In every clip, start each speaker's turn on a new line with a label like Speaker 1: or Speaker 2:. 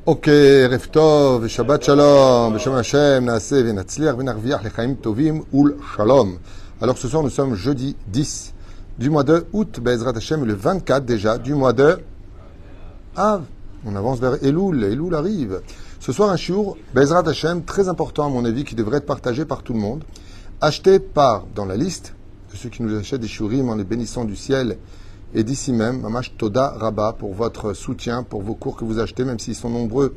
Speaker 1: Ok, Erev Tov, Shabbat Shalom, B'Shem Hashem, Naaseh v'Natzliach v'Narviach l'chaim tovim ul Shalom. Alors ce soir nous sommes jeudi 10 du mois de août, Be'ezrat Hashem, et le 24 déjà du mois de Av. On avance vers Elul, Elul arrive. Ce soir un shiur, Be'ezrat Hashem, très important à mon avis, qui devrait être partagé par tout le monde, acheté par, dans la liste de ceux qui nous achètent des shiurim en les bénissant du ciel, et d'ici même, Mamash Toda Rabba, pour votre soutien, pour vos cours que vous achetez, même s'ils sont nombreux.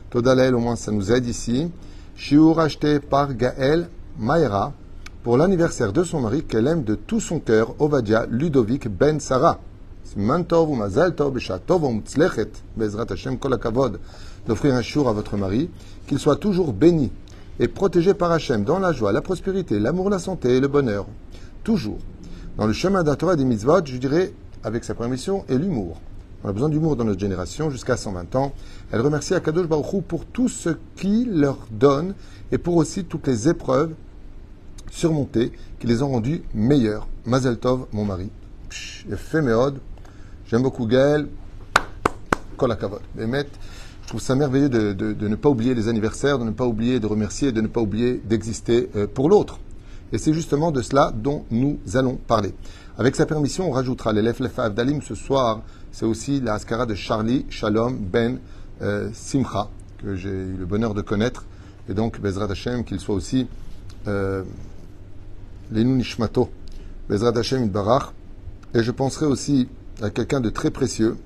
Speaker 1: Toda Lael, au moins, ça nous aide ici. Shiur acheté par Gaël Maïra, pour l'anniversaire de son mari, qu'elle aime de tout son cœur, Ovadia Ludovic Ben Sarah. Siman Tov ou Mazal Tov, Besha Tov ou Mutzlechet, Bezrat Hashem Kol HaKavod, d'offrir un shiur à votre mari, qu'il soit toujours béni et protégé par Hashem dans la joie, la prospérité, l'amour, la santé et le bonheur. Toujours. Dans le chemin d'un Torah et des mitzvot, je dirais, avec sa permission, et l'humour. On a besoin d'humour dans notre génération, jusqu'à 120 ans. Elle remercie Akadosh Baruch Hu pour tout ce qu'il leur donne et pour aussi toutes les épreuves surmontées qui les ont rendus meilleurs. Mazel Tov, mon mari. Fait méode. J'aime beaucoup Gaël. Kol HaKavod. Bémet, je trouve ça merveilleux de ne pas oublier les anniversaires, de ne pas oublier de remercier, de ne pas oublier d'exister pour l'autre. Et c'est justement de cela dont nous allons parler. Avec sa permission, on rajoutera l'élève Lefa Avdalim ce soir. C'est aussi la Haskara de Charlie Shalom Ben Simcha, que j'ai eu le bonheur de connaître. Et donc, Bezrat Hashem, qu'il soit aussi Lenu Nishmato, Bezrat Hashem Barach. Et je penserai aussi à quelqu'un de très précieux,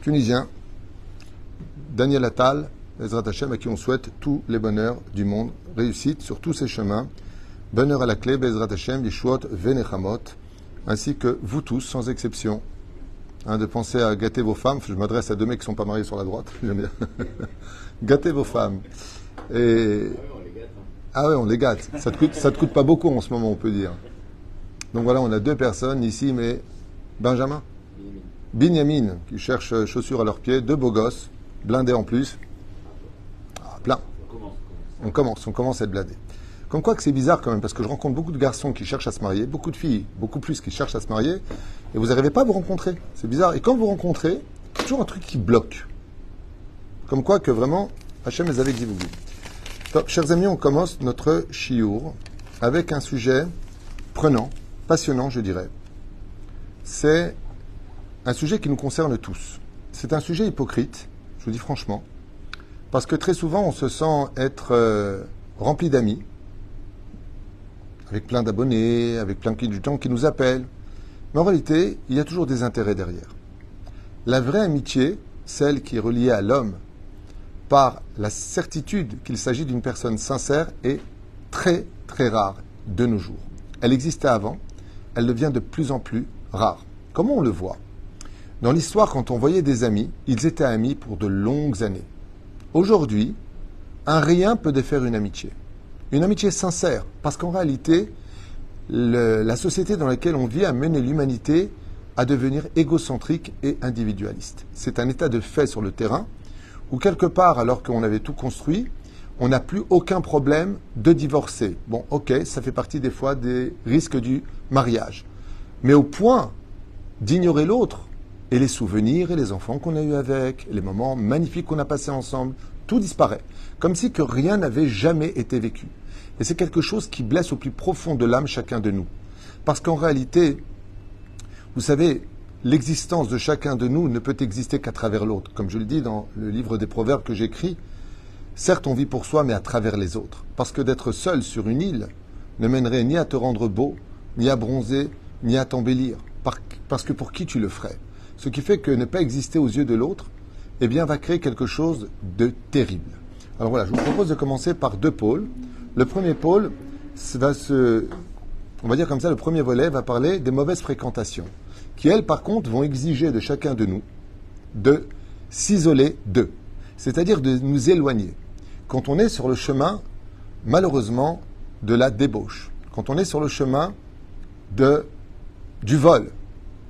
Speaker 1: tunisien, Daniel Attal, Bezrat Hashem, à qui on souhaite tous les bonheurs du monde, réussite sur tous ses chemins. Bonheur à la clé, Bezrat Hashem, Yeshuot, Venechamot, ainsi que vous tous, sans exception, de penser à gâter vos femmes. Je m'adresse à deux mecs qui ne sont pas mariés sur la droite. J'aime bien. Gâtez vos femmes. Et... Ah ouais, on les gâte. Ça te coûte pas beaucoup en ce moment, on peut dire. Donc voilà, on a deux personnes ici, mais Benjamin, Binyamin, qui cherchent chaussures à leurs pieds, deux beaux gosses, blindés en plus. Ah, plein. On commence à être blindés. Comme quoi que c'est bizarre quand même, parce que je rencontre beaucoup de garçons qui cherchent à se marier, beaucoup de filles, beaucoup plus qui cherchent à se marier, et vous n'arrivez pas à vous rencontrer. C'est bizarre. Et quand vous rencontrez, il y a toujours un truc qui bloque. Comme quoi que vraiment, Hachem les avait exilés. Chers amis, on commence notre shiur avec un sujet prenant, passionnant, je dirais. C'est un sujet qui nous concerne tous. C'est un sujet hypocrite, je vous dis franchement, parce que très souvent, on se sent être rempli d'amis, avec plein d'abonnés, avec plein de gens qui nous appellent. Mais en réalité, il y a toujours des intérêts derrière. La vraie amitié, celle qui est reliée à l'homme par la certitude qu'il s'agit d'une personne sincère, est très, très rare de nos jours. Elle existait avant, elle devient de plus en plus rare. Comment on le voit? Dans l'histoire, quand on voyait des amis, ils étaient amis pour de longues années. Aujourd'hui, un rien peut défaire une amitié. Une amitié sincère, parce qu'en réalité, la société dans laquelle on vit a mené l'humanité à devenir égocentrique et individualiste. C'est un état de fait sur le terrain où quelque part, alors qu'on avait tout construit, on n'a plus aucun problème de divorcer. Bon, ok, ça fait partie des fois des risques du mariage. Mais au point d'ignorer l'autre et les souvenirs et les enfants qu'on a eus avec, les moments magnifiques qu'on a passés ensemble, tout disparaît. Comme si que rien n'avait jamais été vécu. Et c'est quelque chose qui blesse au plus profond de l'âme chacun de nous. Parce qu'en réalité, vous savez, l'existence de chacun de nous ne peut exister qu'à travers l'autre. Comme je le dis dans le livre des Proverbes que j'écris, certes on vit pour soi, mais à travers les autres. Parce que d'être seul sur une île ne mènerait ni à te rendre beau, ni à bronzer, ni à t'embellir. Parce que pour qui tu le ferais? Ce qui fait que ne pas exister aux yeux de l'autre, eh bien, va créer quelque chose de terrible. Alors voilà, je vous propose de commencer par deux pôles. Le premier pôle on va dire comme ça, le premier volet va parler des mauvaises fréquentations, qui elles, par contre, vont exiger de chacun de nous de s'isoler d'eux, c'est-à-dire de nous éloigner. Quand on est sur le chemin, malheureusement, de la débauche, quand on est sur le chemin du vol,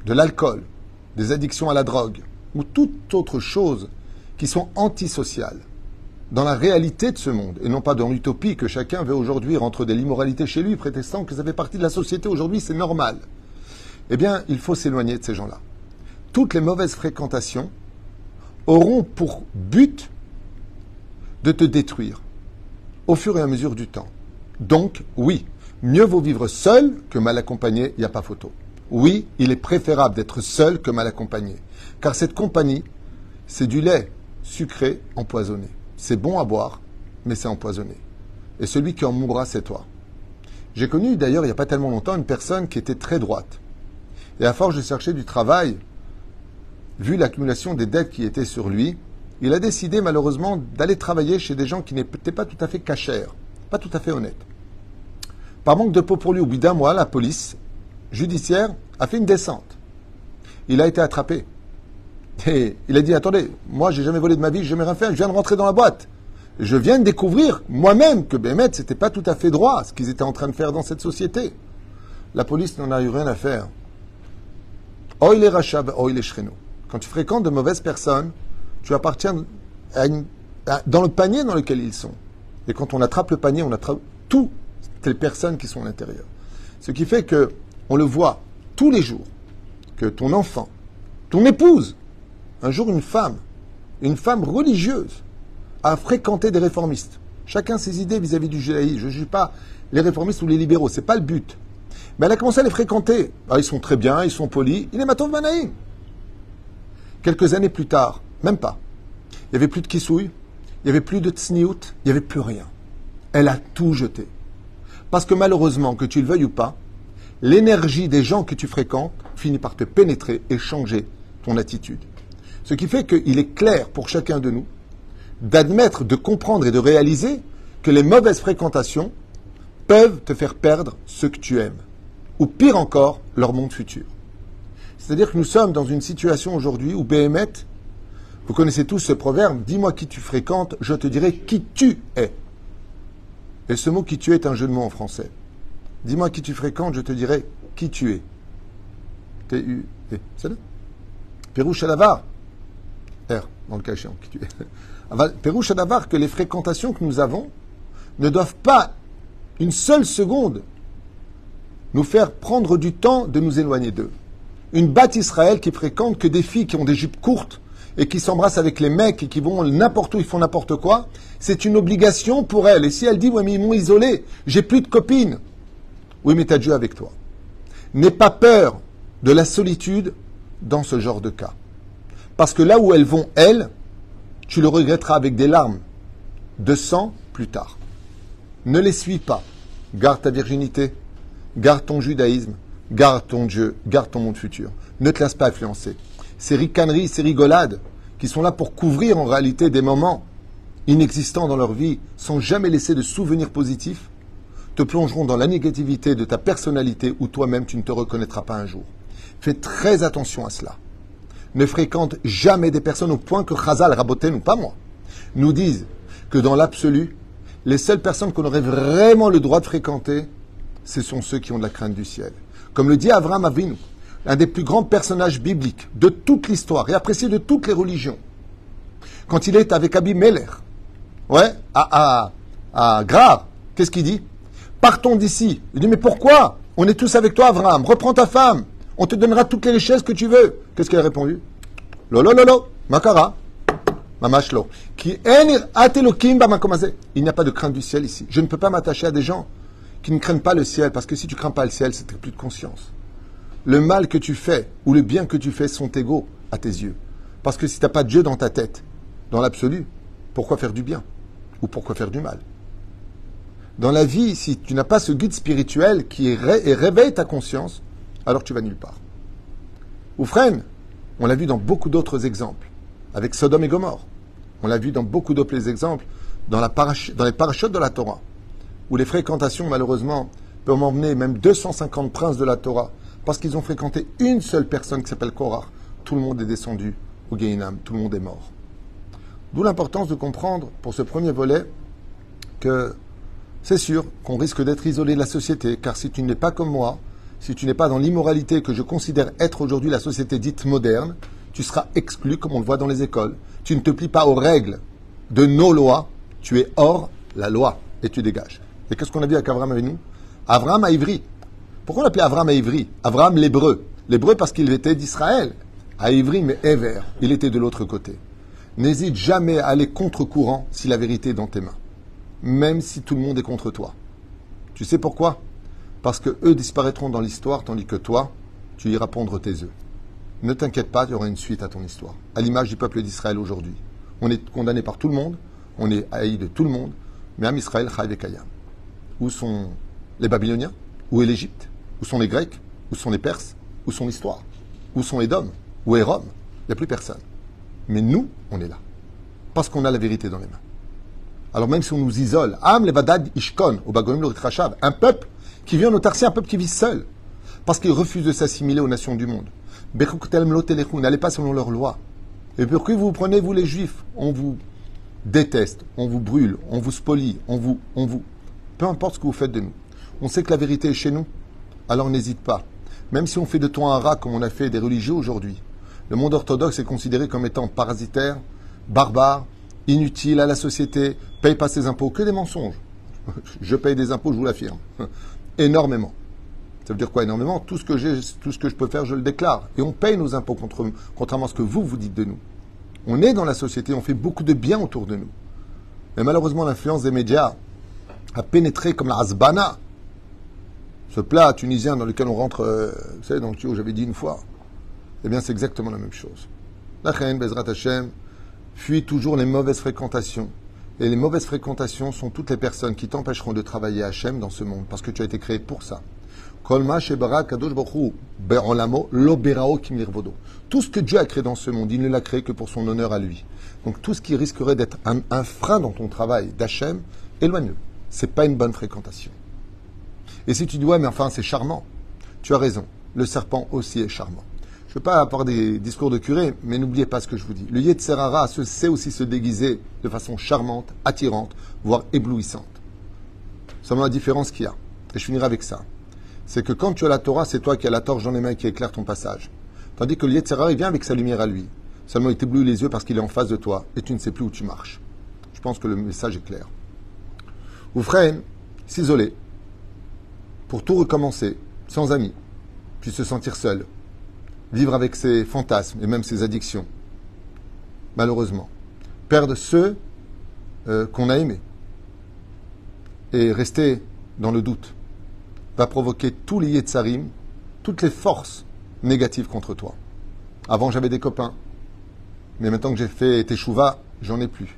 Speaker 1: de l'alcool, des addictions à la drogue, ou toute autre chose qui sont antisociales, dans la réalité de ce monde, et non pas dans l'utopie que chacun veut aujourd'hui rentrer de l'immoralité chez lui, prétextant que ça fait partie de la société aujourd'hui, c'est normal. Eh bien, il faut s'éloigner de ces gens-là. Toutes les mauvaises fréquentations auront pour but de te détruire au fur et à mesure du temps. Donc, oui, mieux vaut vivre seul que mal accompagné, il n'y a pas photo. Oui, il est préférable d'être seul que mal accompagné. Car cette compagnie, c'est du lait sucré empoisonné. C'est bon à boire, mais c'est empoisonné. Et celui qui en mourra, c'est toi. J'ai connu d'ailleurs, il n'y a pas tellement longtemps, une personne qui était très droite. Et à force de chercher du travail, vu l'accumulation des dettes qui étaient sur lui, il a décidé malheureusement d'aller travailler chez des gens qui n'étaient pas tout à fait cachers, pas tout à fait honnêtes. Par manque de peau pour lui, au bout d'un mois, la police judiciaire a fait une descente. Il a été attrapé. Et il a dit, attendez, moi j'ai jamais volé de ma vie, j'ai jamais rien fait, je viens de rentrer dans la boîte. Je viens de découvrir moi-même que Bémet, c'était pas tout à fait droit ce qu'ils étaient en train de faire dans cette société. La police n'en a eu rien à faire. Oil et rachab, oil et shreno. Quand tu fréquentes de mauvaises personnes, tu appartiens dans le panier dans lequel ils sont. Et quand on attrape le panier, on attrape toutes les personnes qui sont à l'intérieur. Ce qui fait que on le voit tous les jours, que ton enfant, ton épouse, un jour une femme religieuse, a fréquenté des réformistes. Chacun ses idées vis-à-vis du judaïsme. Je ne juge pas les réformistes ou les libéraux, c'est pas le but. Mais elle a commencé à les fréquenter. Ah, ils sont très bien, ils sont polis. Il est Matov Manaïm. Quelques années plus tard, même pas, il n'y avait plus de kissouille, il n'y avait plus de tsniout, il n'y avait plus rien. Elle a tout jeté. Parce que malheureusement, que tu le veuilles ou pas, l'énergie des gens que tu fréquentes finit par te pénétrer et changer ton attitude. Ce qui fait qu'il est clair pour chacun de nous d'admettre, de comprendre et de réaliser que les mauvaises fréquentations peuvent te faire perdre ce que tu aimes. Ou pire encore, leur monde futur. C'est-à-dire que nous sommes dans une situation aujourd'hui où Béhémet, vous connaissez tous ce proverbe, dis-moi qui tu fréquentes, je te dirai qui tu es. Et ce mot qui tu es est un jeu de mots en français. Dis-moi qui tu fréquentes, je te dirai qui tu es. T-U-E. C'est là. Pérouche à Davar. R, dans le cas échéant, qui tu es. Pérouche à Davar, que les fréquentations que nous avons ne doivent pas une seule seconde nous faire prendre du temps de nous éloigner d'eux. Une batte Israël qui fréquente que des filles qui ont des jupes courtes et qui s'embrassent avec les mecs et qui vont n'importe où, ils font n'importe quoi, c'est une obligation pour elle. Et si elle dit, ouais, mais ils m'ont isolé, j'ai plus de copines. Oui, mais t'as Dieu avec toi. N'aie pas peur de la solitude dans ce genre de cas. Parce que là où elles vont, elles, tu le regretteras avec des larmes de sang plus tard. Ne les suis pas. Garde ta virginité, garde ton judaïsme, garde ton Dieu, garde ton monde futur. Ne te laisse pas influencer. Ces ricaneries, ces rigolades, qui sont là pour couvrir en réalité des moments inexistants dans leur vie, sans jamais laisser de souvenirs positifs, te plongeront dans la négativité de ta personnalité où toi-même tu ne te reconnaîtras pas un jour. Fais très attention à cela. Ne fréquente jamais des personnes au point que Chazal, Raboten ou pas moi, nous disent que dans l'absolu, les seules personnes qu'on aurait vraiment le droit de fréquenter, ce sont ceux qui ont de la crainte du ciel. Comme le dit Avraham Avinu, l'un des plus grands personnages bibliques de toute l'histoire et apprécié de toutes les religions. Quand il est avec Abimelech, à Grar, qu'est-ce qu'il dit? Partons d'ici. Il dit, mais pourquoi? On est tous avec toi, Avraham. Reprends ta femme. On te donnera toutes les richesses que tu veux. Qu'est-ce qu'elle a répondu? Lolo, makara, mamashlo. Il n'y a pas de crainte du ciel ici. Je ne peux pas m'attacher à des gens qui ne craignent pas le ciel, parce que si tu crains pas le ciel, c'est plus de conscience. Le mal que tu fais ou le bien que tu fais sont égaux à tes yeux. Parce que si tu n'as pas Dieu dans ta tête, dans l'absolu, pourquoi faire du bien? Ou pourquoi faire du mal? Dans la vie, si tu n'as pas ce guide spirituel qui réveille ta conscience, alors tu vas nulle part. Oufren, on l'a vu dans beaucoup d'autres exemples, avec Sodome et Gomorre. On l'a vu dans beaucoup d'autres exemples, dans les parachutes de la Torah, où les fréquentations, malheureusement, peuvent emmener même 250 princes de la Torah, parce qu'ils ont fréquenté une seule personne qui s'appelle Korach. Tout le monde est descendu au Gehinam, tout le monde est mort. D'où l'importance de comprendre, pour ce premier volet, que c'est sûr qu'on risque d'être isolé de la société, car si tu n'es pas comme moi, si tu n'es pas dans l'immoralité que je considère être aujourd'hui la société dite moderne, tu seras exclu, comme on le voit dans les écoles. Tu ne te plies pas aux règles de nos lois, tu es hors la loi, et tu dégages. Et qu'est-ce qu'on a dit avec Abraham avec nous? Abraham à Ivry. Pourquoi on l'appelait Abraham à Ivry? Abraham l'hébreu. L'hébreu parce qu'il était d'Israël. À Ivry, mais Ever. Il était de l'autre côté. N'hésite jamais à aller contre-courant si la vérité est dans tes mains. Même si tout le monde est contre toi. Tu sais pourquoi? Parce que eux disparaîtront dans l'histoire, tandis que toi, tu iras pondre tes œufs. Ne t'inquiète pas, il y aura une suite à ton histoire. À l'image du peuple d'Israël aujourd'hui. On est condamné par tout le monde, on est haï de tout le monde, mais Am Israël, Chai Vekayam. Où sont les Babyloniens? Où est l'Égypte? Où sont les Grecs? Où sont les Perses? Où sont l'histoire? Où sont les Dômes? Où est Rome? Il n'y a plus personne. Mais nous, on est là. Parce qu'on a la vérité dans les mains. Alors même si on nous isole, Am Levadad Ishkon, au Bagonim Lorit Rachav, un peuple qui vit en autarcie, un peuple qui vit seul, parce qu'il refuse de s'assimiler aux nations du monde. N'allez pas selon leurs lois. Et pourquoi vous prenez, vous les Juifs? On vous déteste, on vous brûle, on vous spolie, on vous... Peu importe ce que vous faites de nous. On sait que la vérité est chez nous, alors n'hésite pas. Même si on fait de toi un rat comme on a fait des religieux aujourd'hui, le monde orthodoxe est considéré comme étant parasitaire, barbare, inutile à la société, paye pas ses impôts, que des mensonges. Je paye des impôts, je vous l'affirme. Énormément. Ça veut dire quoi énormément? Tout ce que j'ai, tout ce que je peux faire, je le déclare. Et on paye nos impôts contrairement à ce que vous dites de nous. On est dans la société, on fait beaucoup de bien autour de nous. Mais malheureusement, l'influence des médias a pénétré comme la hasbana. Ce plat tunisien dans lequel on rentre, vous savez, dans le tuyau, j'avais dit une fois. Eh bien, c'est exactement la même chose. La reine, Bezrat Hashem, fuit toujours les mauvaises fréquentations. Et les mauvaises fréquentations sont toutes les personnes qui t'empêcheront de travailler à Hashem dans ce monde, parce que tu as été créé pour ça. Tout ce que Dieu a créé dans ce monde, il ne l'a créé que pour son honneur à lui. Donc tout ce qui risquerait d'être un frein dans ton travail d'Hachem, éloigne-le. C'est pas une bonne fréquentation. Et si tu dis, ouais, mais enfin, c'est charmant. Tu as raison. Le serpent aussi est charmant. Je ne veux pas avoir des discours de curé, mais n'oubliez pas ce que je vous dis. Le Yetzer Hara sait aussi se déguiser de façon charmante, attirante, voire éblouissante. Seulement la différence qu'il y a, et je finirai avec ça, c'est que quand tu as la Torah, c'est toi qui as la torche dans les mains qui éclaire ton passage. Tandis que le Yetzer Hara, il vient avec sa lumière à lui. Seulement il t'éblouit les yeux parce qu'il est en face de toi et tu ne sais plus où tu marches. Je pense que le message est clair. Vous ferez s'isoler pour tout recommencer, sans amis, puis se sentir seul, vivre avec ses fantasmes et même ses addictions. Malheureusement. Perdre ceux qu'on a aimés. Et rester dans le doute va provoquer tous les yetzarim, toutes les forces négatives contre toi. Avant, j'avais des copains. Mais maintenant que j'ai fait teshuva, j'en ai plus.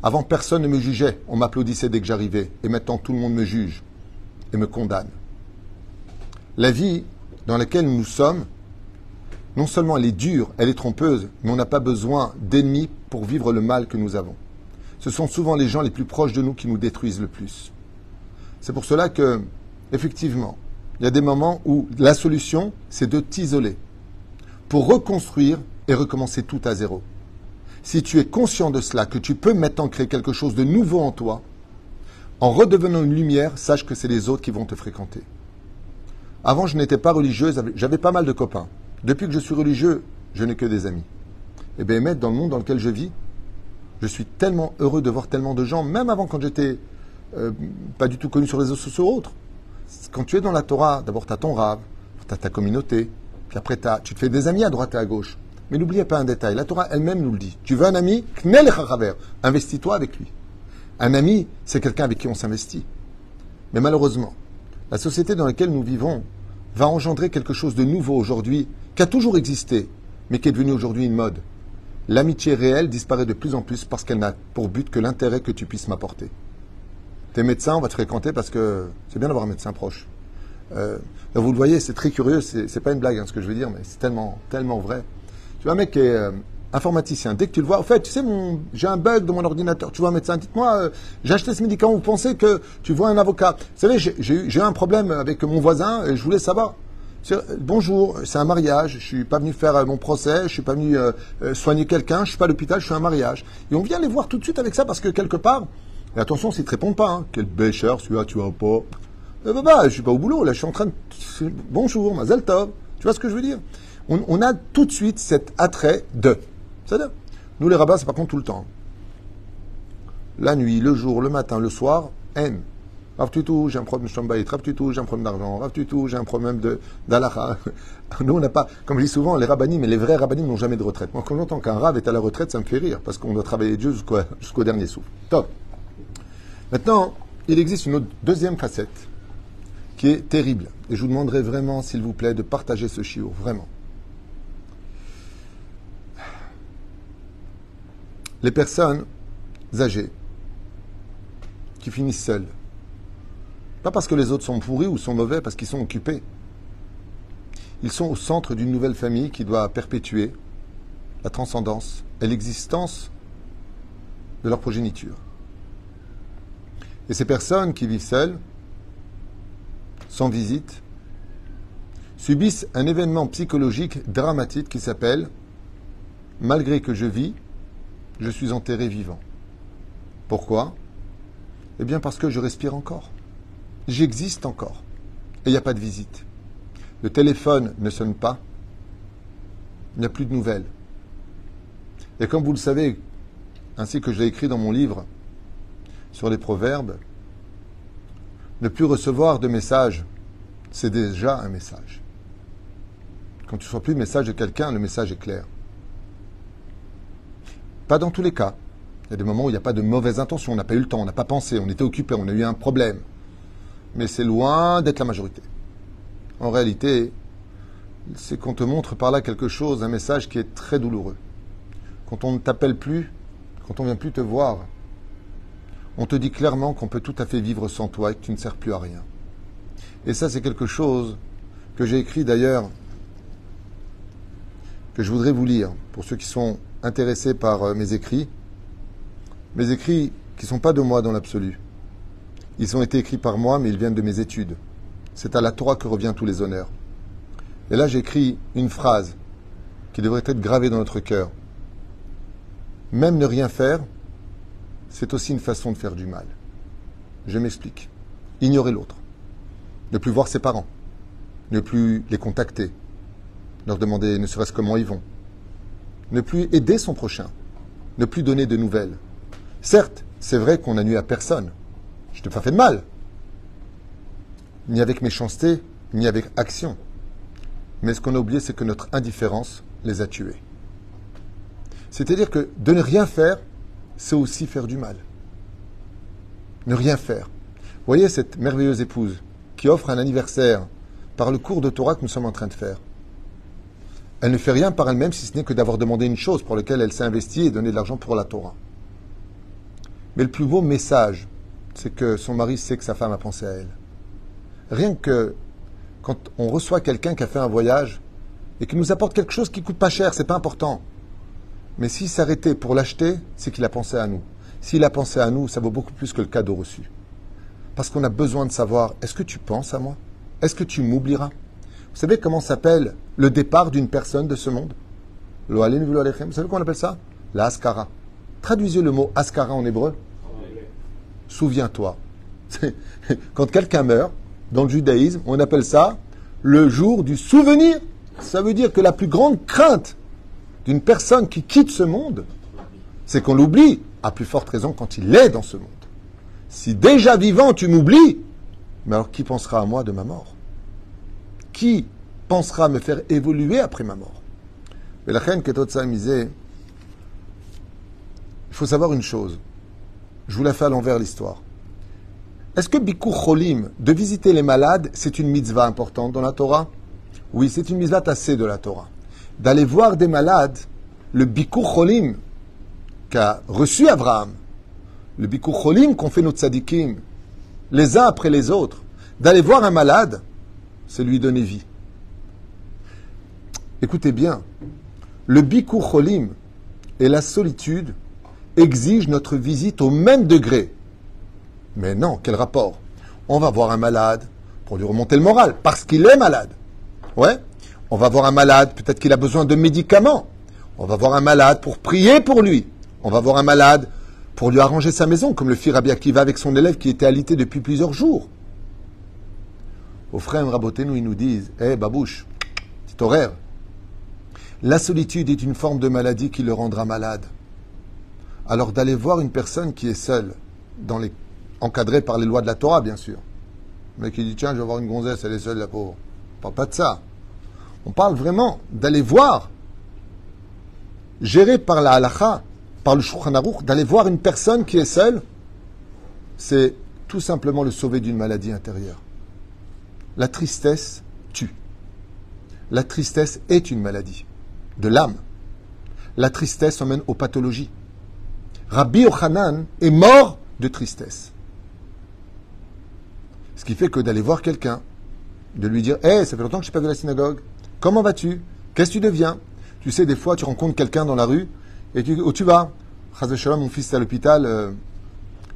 Speaker 1: Avant, personne ne me jugeait. On m'applaudissait dès que j'arrivais. Et maintenant, tout le monde me juge et me condamne. La vie dans laquelle nous sommes, non seulement elle est dure, elle est trompeuse, mais on n'a pas besoin d'ennemis pour vivre le mal que nous avons. Ce sont souvent les gens les plus proches de nous qui nous détruisent le plus. C'est pour cela que, effectivement, il y a des moments où la solution, c'est de t'isoler pour reconstruire et recommencer tout à zéro. Si tu es conscient de cela, que tu peux maintenant créer quelque chose de nouveau en toi, en redevenant une lumière, sache que c'est les autres qui vont te fréquenter. Avant, je n'étais pas religieuse, j'avais pas mal de copains. Depuis que je suis religieux, je n'ai que des amis. Et bien, dans le monde dans lequel je vis, je suis tellement heureux de voir tellement de gens, même avant quand j'étais pas du tout connu sur les réseaux sociaux ou autres. Quand tu es dans la Torah, d'abord tu as ton Rav, tu as ta communauté, puis après tu te fais des amis à droite et à gauche. Mais n'oubliez pas un détail, la Torah elle-même nous le dit. Tu veux un ami, knel chachaver, investis-toi avec lui. Un ami, c'est quelqu'un avec qui on s'investit. Mais malheureusement, la société dans laquelle nous vivons va engendrer quelque chose de nouveau aujourd'hui, qui a toujours existé, mais qui est devenu aujourd'hui une mode. L'amitié réelle disparaît de plus en plus parce qu'elle n'a pour but que l'intérêt que tu puisses m'apporter. Tes médecins, on va te fréquenter parce que c'est bien d'avoir un médecin proche. Vous le voyez, c'est très curieux, c'est pas une blague ce que je veux dire, mais c'est tellement, tellement vrai. Tu vois un mec qui est informaticien, dès que tu le vois, au fait, tu sais, j'ai un bug dans mon ordinateur, tu vois un médecin, dites-moi, j'ai acheté ce médicament, vous pensez que tu vois un avocat. Vous savez, j'ai eu un problème avec mon voisin et je voulais savoir. Bonjour, c'est un mariage, je suis pas venu faire mon procès, je suis pas venu soigner quelqu'un, je suis pas à l'hôpital, je suis à un mariage. Et on vient les voir tout de suite avec ça parce que quelque part, et attention s'ils te répondent pas, hein, quel bécher, celui-là tu vas pas. Je suis pas au boulot, là je suis en train de... Bonjour, Mazel Tov, tu vois ce que je veux dire? On a tout de suite cet attrait de... C'est-à-dire, nous les rabbins c'est par contre tout le temps. La nuit, le jour, le matin, le soir, haine. Rav Tutu, j'ai un problème de Shambaït. Rav Tutu, j'ai un problème d'argent. Rav Tutu, j'ai un problème d'Alaha. Nous, on n'a pas, comme je dis souvent, les rabbinim, les vrais rabbinim n'ont jamais de retraite. Moi, quand j'entends qu'un Rav est à la retraite, ça me fait rire, parce qu'on doit travailler Dieu jusqu'au dernier souffle. Top. Maintenant, il existe une autre, deuxième facette qui est terrible. Et je vous demanderai vraiment, s'il vous plaît, de partager ce shiur, vraiment. Les personnes âgées qui finissent seules. Pas parce que les autres sont pourris ou sont mauvais, parce qu'ils sont occupés. Ils sont au centre d'une nouvelle famille qui doit perpétuer la transcendance et l'existence de leur progéniture. Et ces personnes qui vivent seules, sans visite, subissent un événement psychologique dramatique qui s'appelle « Malgré que je vis, je suis enterré vivant ». Pourquoi ? Eh bien parce que je respire encore. J'existe encore. Et il n'y a pas de visite. Le téléphone ne sonne pas. Il n'y a plus de nouvelles. Et comme vous le savez, ainsi que je l'ai écrit dans mon livre sur les proverbes, ne plus recevoir de message, c'est déjà un message. Quand tu ne reçois plus le message de quelqu'un, le message est clair. Pas dans tous les cas. Il y a des moments où il n'y a pas de mauvaise intention, on n'a pas eu le temps, on n'a pas pensé, on était occupé, on a eu un problème. Mais c'est loin d'être la majorité. En réalité, c'est qu'on te montre par là quelque chose, un message qui est très douloureux. Quand on ne t'appelle plus, quand on ne vient plus te voir, on te dit clairement qu'on peut tout à fait vivre sans toi et que tu ne sers plus à rien. Et ça, c'est quelque chose que j'ai écrit d'ailleurs, que je voudrais vous lire, pour ceux qui sont intéressés par mes écrits. Mes écrits qui ne sont pas de moi dans l'absolu. Ils ont été écrits par moi, mais ils viennent de mes études. C'est à la Torah que revient tous les honneurs. Et là, j'écris une phrase qui devrait être gravée dans notre cœur. Même ne rien faire, c'est aussi une façon de faire du mal. Je m'explique. Ignorer l'autre. Ne plus voir ses parents. Ne plus les contacter. Leur demander ne serait-ce comment ils vont. Ne plus aider son prochain. Ne plus donner de nouvelles. Certes, c'est vrai qu'on n'a nuit à personne. Je ne t'ai pas fait de mal. Ni avec méchanceté, ni avec action. Mais ce qu'on a oublié, c'est que notre indifférence les a tués. C'est-à-dire que de ne rien faire, c'est aussi faire du mal. Ne rien faire. Vous voyez cette merveilleuse épouse qui offre un anniversaire par le cours de Torah que nous sommes en train de faire. Elle ne fait rien par elle-même si ce n'est que d'avoir demandé une chose pour laquelle elle s'est investie et donné de l'argent pour la Torah. Mais le plus beau message, c'est que son mari sait que sa femme a pensé à elle. Rien que quand on reçoit quelqu'un qui a fait un voyage et qui nous apporte quelque chose qui ne coûte pas cher, c'est pas important. Mais s'il s'arrêtait pour l'acheter, c'est qu'il a pensé à nous. S'il a pensé à nous, ça vaut beaucoup plus que le cadeau reçu. Parce qu'on a besoin de savoir, est-ce que tu penses à moi ? Est-ce que tu m'oublieras ? Vous savez comment s'appelle le départ d'une personne de ce monde ? Lo alenu velo alechem. Vous savez comment on appelle ça ? La askara. Traduisez le mot askara en hébreu. Souviens-toi. Quand quelqu'un meurt, dans le judaïsme, on appelle ça le jour du souvenir. Ça veut dire que la plus grande crainte d'une personne qui quitte ce monde, c'est qu'on l'oublie, à plus forte raison quand il est dans ce monde. Si déjà vivant tu m'oublies, mais alors qui pensera à moi de ma mort ? Qui pensera à me faire évoluer après ma mort ? Mais la reine Ketotsa misé, il faut savoir une chose. Je vous la fais à l'envers l'histoire. Est-ce que Bikur Cholim, de visiter les malades, c'est une mitzvah importante dans la Torah ? Oui, c'est une mitzvah tassée de la Torah. D'aller voir des malades, le Bikur Cholim qu'a reçu Abraham, le Bikur Cholim qu'ont fait nos tzadikim, les uns après les autres, d'aller voir un malade, c'est lui donner vie. Écoutez bien, le Bikur Cholim et la solitude exigent notre visite au même degré. Mais non, quel rapport ? On va voir un malade pour lui remonter le moral, parce qu'il est malade. Ouais. On va voir un malade, peut-être qu'il a besoin de médicaments. On va voir un malade pour prier pour lui. On va voir un malade pour lui arranger sa maison, comme le fit Rabbi Akiva avec son élève qui était alité depuis plusieurs jours. Aux frères Rabotenu, ils nous disent, babouche, petit horaire. La solitude est une forme de maladie qui le rendra malade. Alors d'aller voir une personne qui est seule, encadré par les lois de la Torah, bien sûr. Le mec qui dit, tiens, je vais avoir une gonzesse, elle est seule, la pauvre. On parle pas de ça. On parle vraiment d'aller voir, géré par la halacha, par le Shulchan Aruch, d'aller voir une personne qui est seule, c'est tout simplement le sauver d'une maladie intérieure. La tristesse tue. La tristesse est une maladie de l'âme. La tristesse emmène aux pathologies. Rabbi Yochanan est mort de tristesse. Ce qui fait que d'aller voir quelqu'un, de lui dire « Hey, ça fait longtemps que je n'ai pas vu la synagogue. Comment vas-tu? Qu'est-ce que tu deviens ?» Tu sais, des fois, tu rencontres quelqu'un dans la rue et où tu vas? Chazé Shalom, mon fils est à l'hôpital,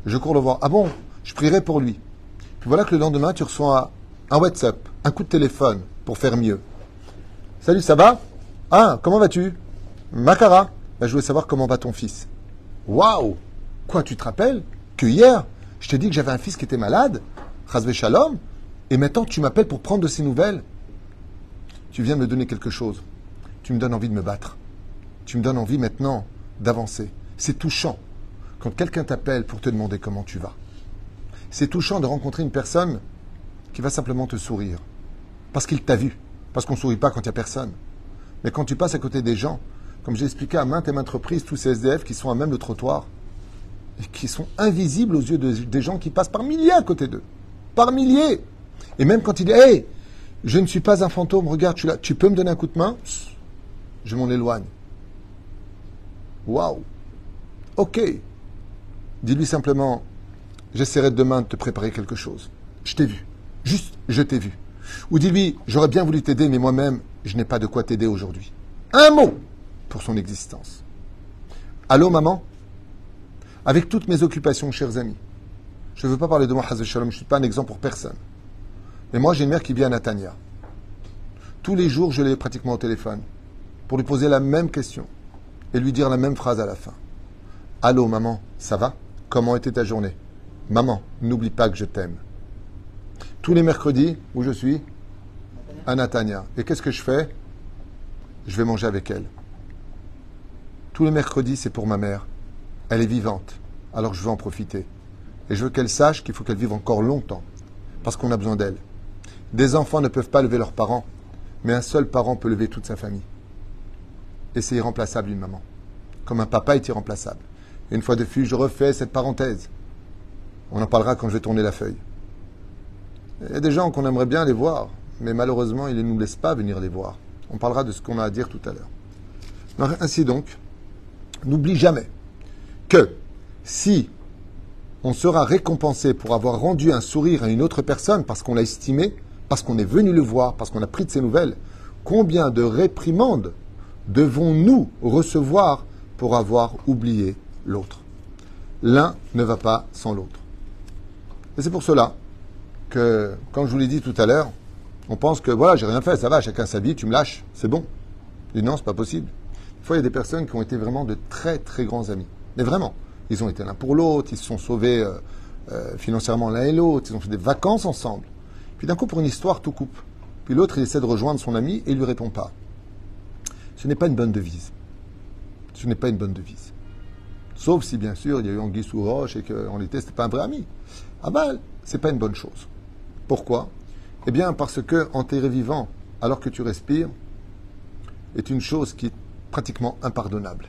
Speaker 1: je cours le voir. Ah bon? Je prierai pour lui. Puis voilà que le lendemain, tu reçois un WhatsApp, un coup de téléphone pour faire mieux. Salut, ça va? Ah, comment vas-tu? Makara? Ben, je voulais savoir comment va ton fils. Waouh! Quoi, tu te rappelles que hier, je t'ai dit que j'avais un fils qui était malade, Chazvé Shalom, et maintenant tu m'appelles pour prendre de ses nouvelles? Tu viens me donner quelque chose. Tu me donnes envie de me battre. Tu me donnes envie maintenant d'avancer. C'est touchant quand quelqu'un t'appelle pour te demander comment tu vas. C'est touchant de rencontrer une personne qui va simplement te sourire. Parce qu'il t'a vu. Parce qu'on ne sourit pas quand il n'y a personne. Mais quand tu passes à côté des gens, comme j'ai expliqué à maintes et maintes reprises, tous ces SDF qui sont à même le trottoir, et qui sont invisibles aux yeux des gens qui passent par milliers à côté d'eux. Par milliers. Et même quand il dit « Hey, je ne suis pas un fantôme, regarde, je suis là, tu peux me donner un coup de main ?» Je m'en éloigne. Waouh. Ok. Dis-lui simplement, j'essaierai demain de te préparer quelque chose. Je t'ai vu. Juste, je t'ai vu. Ou dis-lui, j'aurais bien voulu t'aider, mais moi-même, je n'ai pas de quoi t'aider aujourd'hui. Un mot pour son existence. Allô, maman? Avec toutes mes occupations, chers amis, je ne veux pas parler de moi, Chazé Shalom, je ne suis pas un exemple pour personne. Mais moi, j'ai une mère qui vit à Natania. Tous les jours, je l'ai pratiquement au téléphone pour lui poser la même question et lui dire la même phrase à la fin. Allô, maman, ça va? Comment était ta journée? Maman, n'oublie pas que je t'aime. Tous les mercredis, où je suis? À Natania. Et qu'est-ce que je fais? Je vais manger avec elle. Tous les mercredis, c'est pour ma mère. Elle est vivante, alors je veux en profiter. Et je veux qu'elle sache qu'il faut qu'elle vive encore longtemps, parce qu'on a besoin d'elle. Des enfants ne peuvent pas lever leurs parents, mais un seul parent peut lever toute sa famille. Et c'est irremplaçable, une maman. Comme un papa est irremplaçable. Et une fois de plus, je refais cette parenthèse. On en parlera quand je vais tourner la feuille. Il y a des gens qu'on aimerait bien les voir, mais malheureusement, ils ne nous laissent pas venir les voir. On parlera de ce qu'on a à dire tout à l'heure. Ainsi donc, n'oublie jamais que si on sera récompensé pour avoir rendu un sourire à une autre personne parce qu'on l'a estimé, parce qu'on est venu le voir, parce qu'on a pris de ses nouvelles, combien de réprimandes devons-nous recevoir pour avoir oublié l'autre? L'un ne va pas sans l'autre. Et c'est pour cela que, comme je vous l'ai dit tout à l'heure, on pense que voilà, j'ai rien fait, ça va, chacun s'habille, tu me lâches, c'est bon. Je dis non, c'est pas possible. Des fois, il y a des personnes qui ont été vraiment de très très grands amis. Mais vraiment, ils ont été l'un pour l'autre, ils se sont sauvés financièrement l'un et l'autre, ils ont fait des vacances ensemble. Puis d'un coup, pour une histoire, tout coupe. Puis l'autre, il essaie de rejoindre son ami et il lui répond pas. Ce n'est pas une bonne devise. Ce n'est pas une bonne devise. Sauf si, bien sûr, il y a eu anguille sous roche et qu'en réalité, ce n'était pas un vrai ami. Ah ben, c'est pas une bonne chose. Pourquoi? Eh bien, parce que enterrer vivant alors que tu respires est une chose qui est pratiquement impardonnable.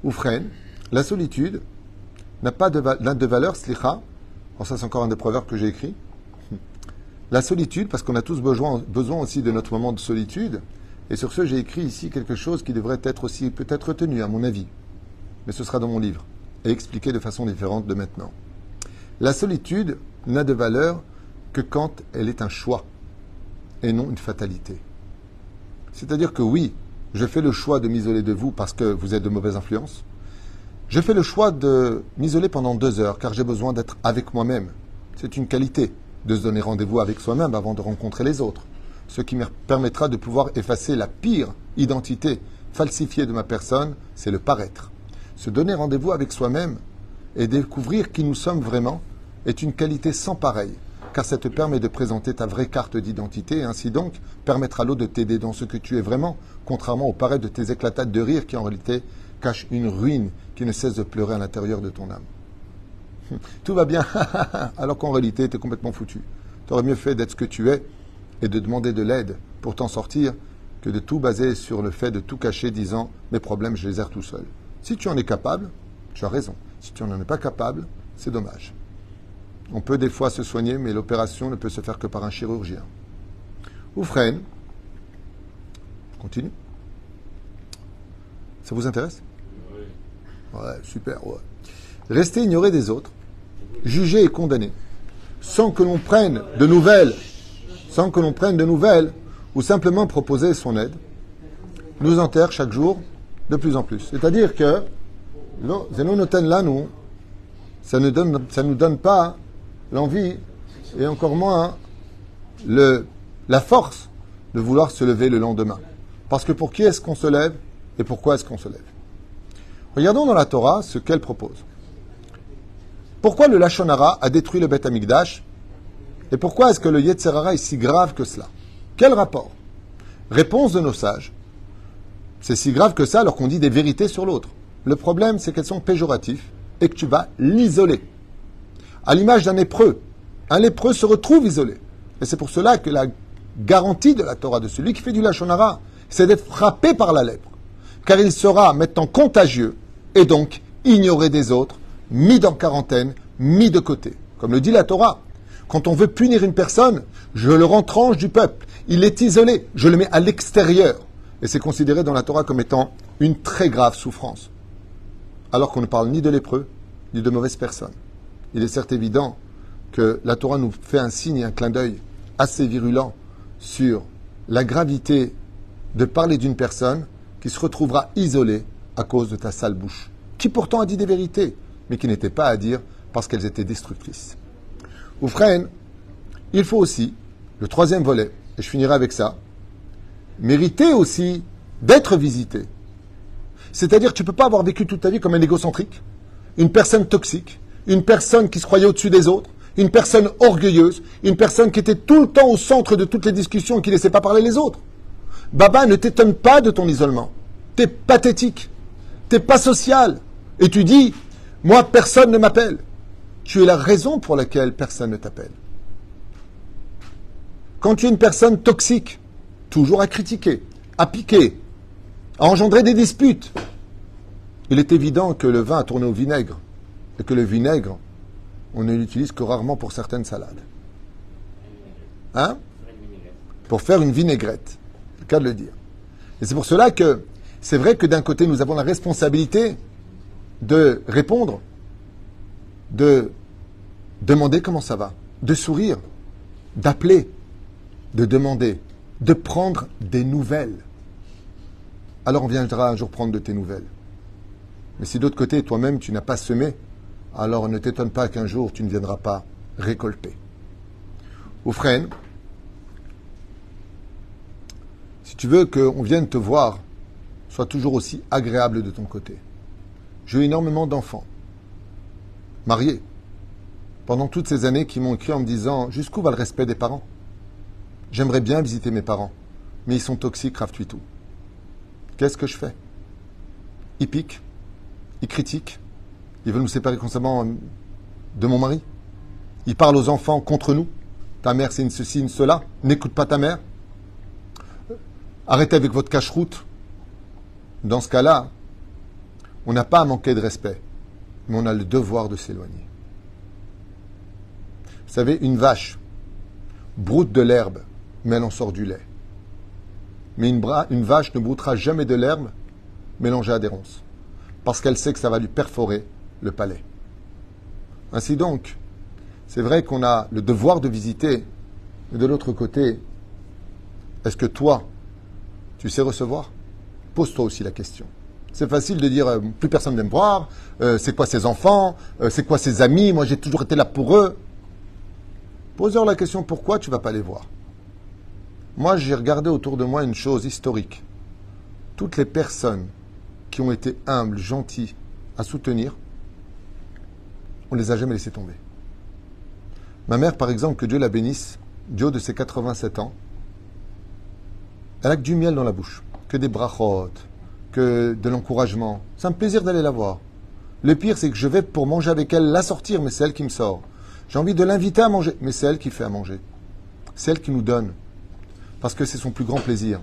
Speaker 1: Oufren, la solitude n'a pas de valeur, slicha. Alors ça, c'est encore un des proverbes que j'ai écrit. La solitude, parce qu'on a tous besoin aussi de notre moment de solitude. Et sur ce, j'ai écrit ici quelque chose qui devrait être aussi peut-être retenu, à mon avis. Mais ce sera dans mon livre, et expliqué de façon différente de maintenant. La solitude n'a de valeur que quand elle est un choix, et non une fatalité. C'est-à-dire que oui, je fais le choix de m'isoler de vous parce que vous êtes de mauvaise influence. Je fais le choix de m'isoler pendant 2 heures, car j'ai besoin d'être avec moi-même. C'est une qualité de se donner rendez-vous avec soi-même avant de rencontrer les autres. Ce qui me permettra de pouvoir effacer la pire identité falsifiée de ma personne, c'est le paraître. Se donner rendez-vous avec soi-même et découvrir qui nous sommes vraiment est une qualité sans pareille, car ça te permet de présenter ta vraie carte d'identité et ainsi donc permettre à l'autre de t'aider dans ce que tu es vraiment, contrairement au paraître de tes éclatades de rire qui en réalité cachent une ruine qui ne cesse de pleurer à l'intérieur de ton âme. Tout va bien, alors qu'en réalité, tu es complètement foutu. Tu aurais mieux fait d'être ce que tu es et de demander de l'aide pour t'en sortir que de tout baser sur le fait de tout cacher disant mes problèmes, je les gère tout seul. Si tu en es capable, tu as raison. Si tu n'en es pas capable, c'est dommage. On peut des fois se soigner, mais l'opération ne peut se faire que par un chirurgien. Oufren, continue. Ça vous intéresse? Oui. Ouais, super. Ouais. Rester ignoré des autres, jugé et condamné, sans que l'on prenne de nouvelles, ou simplement proposer son aide, nous enterre chaque jour de plus en plus. C'est-à-dire que ça ne nous donne pas l'envie et encore moins la force de vouloir se lever le lendemain. Parce que pour qui est-ce qu'on se lève et pourquoi est-ce qu'on se lève? Regardons dans la Torah ce qu'elle propose. Pourquoi le Lachon Hara a détruit le Beth Amikdash et pourquoi est-ce que le Yetzer Hara est si grave que cela? Quel rapport? Réponse de nos sages. C'est si grave que ça alors qu'on dit des vérités sur l'autre. Le problème, c'est qu'elles sont péjoratives et que tu vas l'isoler. À l'image d'un lépreux. Un lépreux se retrouve isolé. Et c'est pour cela que la garantie de la Torah de celui qui fait du Lachon Hara, c'est d'être frappé par la lèpre. Car il sera maintenant contagieux et donc ignoré des autres, mis dans quarantaine, mis de côté. Comme le dit la Torah. Quand on veut punir une personne, je le rentranche du peuple. Il est isolé. Je le mets à l'extérieur. Et c'est considéré dans la Torah comme étant une très grave souffrance. Alors qu'on ne parle ni de lépreux, ni de mauvaises personnes. Il est certes évident que la Torah nous fait un signe et un clin d'œil assez virulent sur la gravité de parler d'une personne qui se retrouvera isolée à cause de ta sale bouche, qui pourtant a dit des vérités, mais qui n'était pas à dire parce qu'elles étaient destructrices. Oufren, il faut aussi, le troisième volet, et je finirai avec ça, mériter aussi d'être visité. C'est-à-dire que tu ne peux pas avoir vécu toute ta vie comme un égocentrique, une personne toxique, une personne qui se croyait au-dessus des autres, une personne orgueilleuse, une personne qui était tout le temps au centre de toutes les discussions et qui ne laissait pas parler les autres. Baba, ne t'étonne pas de ton isolement. T'es pathétique. T'es pas social. Et tu dis, moi, personne ne m'appelle. Tu es la raison pour laquelle personne ne t'appelle. Quand tu es une personne toxique, toujours à critiquer, à piquer, à engendrer des disputes, il est évident que le vin a tourné au vinaigre et que le vinaigre, on ne l'utilise que rarement pour certaines salades. Hein? Pour faire une vinaigrette. C'est le cas de le dire. Et c'est pour cela que c'est vrai que d'un côté, nous avons la responsabilité de répondre, de demander comment ça va, de sourire, d'appeler, de demander, de prendre des nouvelles. Alors on viendra un jour prendre de tes nouvelles. Mais si d'autre côté, toi-même, tu n'as pas semé, alors ne t'étonne pas qu'un jour, tu ne viendras pas récolter. Oufren, si tu veux qu'on vienne te voir, sois toujours aussi agréable de ton côté. J'ai eu énormément d'enfants, mariés, pendant toutes ces années qui m'ont écrit en me disant « Jusqu'où va le respect des parents ?» J'aimerais bien visiter mes parents, mais ils sont toxiques, tout. Qu'est-ce que je fais? Ils piquent, ils critiquent, ils veulent nous séparer constamment de mon mari. Ils parlent aux enfants contre nous. Ta mère, c'est une ceci, une cela. N'écoute pas ta mère. Arrêtez avec votre cache-route. Dans ce cas-là, on n'a pas à manquer de respect, mais on a le devoir de s'éloigner. Vous savez, une vache broute de l'herbe, mais elle en sort du lait. Mais une vache ne broutera jamais de l'herbe mélangée à des ronces, parce qu'elle sait que ça va lui perforer le palais. Ainsi donc, c'est vrai qu'on a le devoir de visiter, mais de l'autre côté, est-ce que toi, tu sais recevoir? Pose-toi aussi la question. C'est facile de dire plus personne ne vient me voir, c'est quoi ses enfants, c'est quoi ses amis, moi j'ai toujours été là pour eux. Pose-leur la question pourquoi tu ne vas pas les voir. Moi j'ai regardé autour de moi une chose historique. Toutes les personnes qui ont été humbles, gentilles, à soutenir, on ne les a jamais laissés tomber. Ma mère, par exemple, que Dieu la bénisse, du haut de ses 87 ans, elle a que du miel dans la bouche, que des brachot, que de l'encouragement. C'est un plaisir d'aller la voir. Le pire, c'est que je vais pour manger avec elle, la sortir, mais c'est elle qui me sort. J'ai envie de l'inviter à manger, mais c'est elle qui fait à manger. C'est elle qui nous donne. Parce que c'est son plus grand plaisir.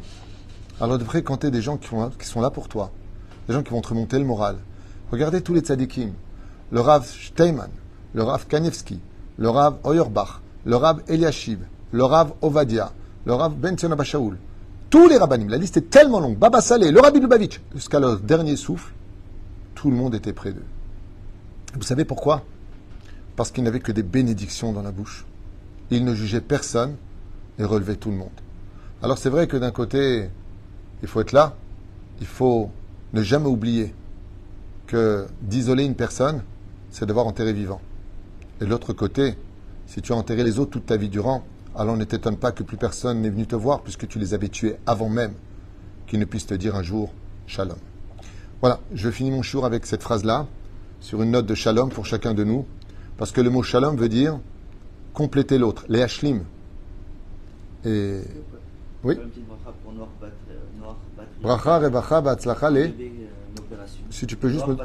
Speaker 1: Alors de fréquenter des gens qui sont là pour toi. Des gens qui vont te remonter le moral. Regardez tous les tzadikim. Le Rav Steinman, le Rav Kanievski, le Rav Auerbach, le Rav Eliashiv, le Rav Ovadia, le Rav Ben Sion Abba Shaul. Tous les rabbanim, la liste est tellement longue. Baba Saleh, le Rabbi Lubavitch, jusqu'à leur dernier souffle, tout le monde était près d'eux. Vous savez pourquoi? Parce qu'ils n'avaient que des bénédictions dans la bouche. Ils ne jugeaient personne et relevaient tout le monde. Alors c'est vrai que d'un côté, il faut être là, il faut ne jamais oublier que d'isoler une personne, c'est devoir enterrer vivant. Et de l'autre côté, si tu as enterré les autres toute ta vie durant, alors ne t'étonne pas que plus personne n'est venu te voir puisque tu les avais tués avant même qu'ils ne puissent te dire un jour Shalom. Voilà, je finis mon shiur avec cette phrase-là, sur une note de Shalom pour chacun de nous, parce que le mot Shalom veut dire compléter l'autre, les hashlim. Et oui. Bracha, rebacha, ba'atzlacha, les. Si tu peux juste me.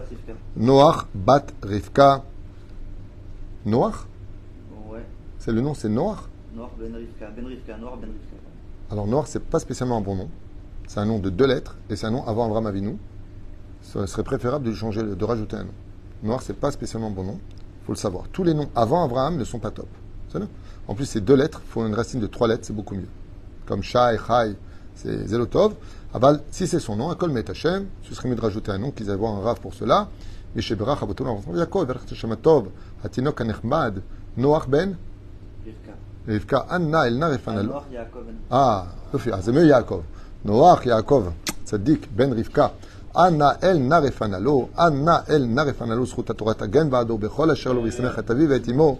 Speaker 1: Noach bat Rivka. Noach?
Speaker 2: Ouais.
Speaker 1: C'est le nom, c'est Noach?
Speaker 2: Noach ben Rivka. Ben Rivka, Noach ben Rivka.
Speaker 1: Alors Noach, c'est pas spécialement un bon nom. C'est un nom de 2 lettres et c'est un nom avant Abraham Avinu. Ce serait préférable de changer, de rajouter un nom. Noach, c'est pas spécialement un bon nom. Il faut le savoir. Tous les noms avant Abraham ne sont pas top. En plus, c'est 2 lettres. Il faut une racine de 3 lettres, c'est beaucoup mieux. Comme Shai, Chai, c'est Zelotov. Aval, si c'est son nom, Akol Met Hashem, ce serait mieux de rajouter un nom, qu'ils aient un rave pour cela. Misheberach, Abotola, Yaakov, Berach Hashem Tov, Hatinok Anechmad, Noach ben Rivka, Anna, Elna, Refanalo.
Speaker 2: Noach Yaakov.
Speaker 1: Ah, c'est mieux Yaakov. Noach, Yaakov, Tzadik, ben Rivka. Anna el narefanalo, Anna el narefanalo, zchut Torah tagen ba'ado bechol asher lo v'yismech et aviv et imo,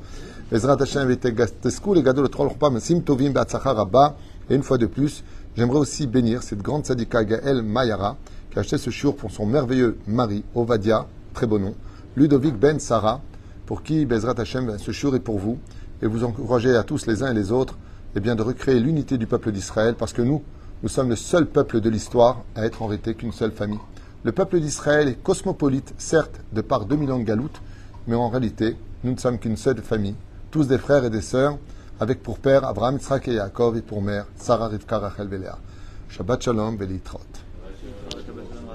Speaker 1: Ezrat Hashem v'tegaztesku les gadol trol chpa mesim tovim be'atzacha rabba. Et une fois de plus, j'aimerais aussi bénir cette grande tzadika Gaël Mayara qui a acheté ce shiur pour son merveilleux mari Ovadia, très beau nom, Ludovic Ben Sarah, pour qui Bezrat Hashem ce shiur est pour vous et vous encouragez à tous les uns et les autres eh bien, de recréer l'unité du peuple d'Israël parce que nous sommes le seul peuple de l'histoire à être en réalité qu'une seule famille. Le peuple d'Israël est cosmopolite, certes, de par 2000 ans de galoute, mais en réalité, nous ne sommes qu'une seule famille, tous des frères et des sœurs, avec pour père Abraham, Yitzhak et Yaakov, et pour mère Sarah, Rivka, Rachel, Léa. Shabbat Shalom, Velitrot.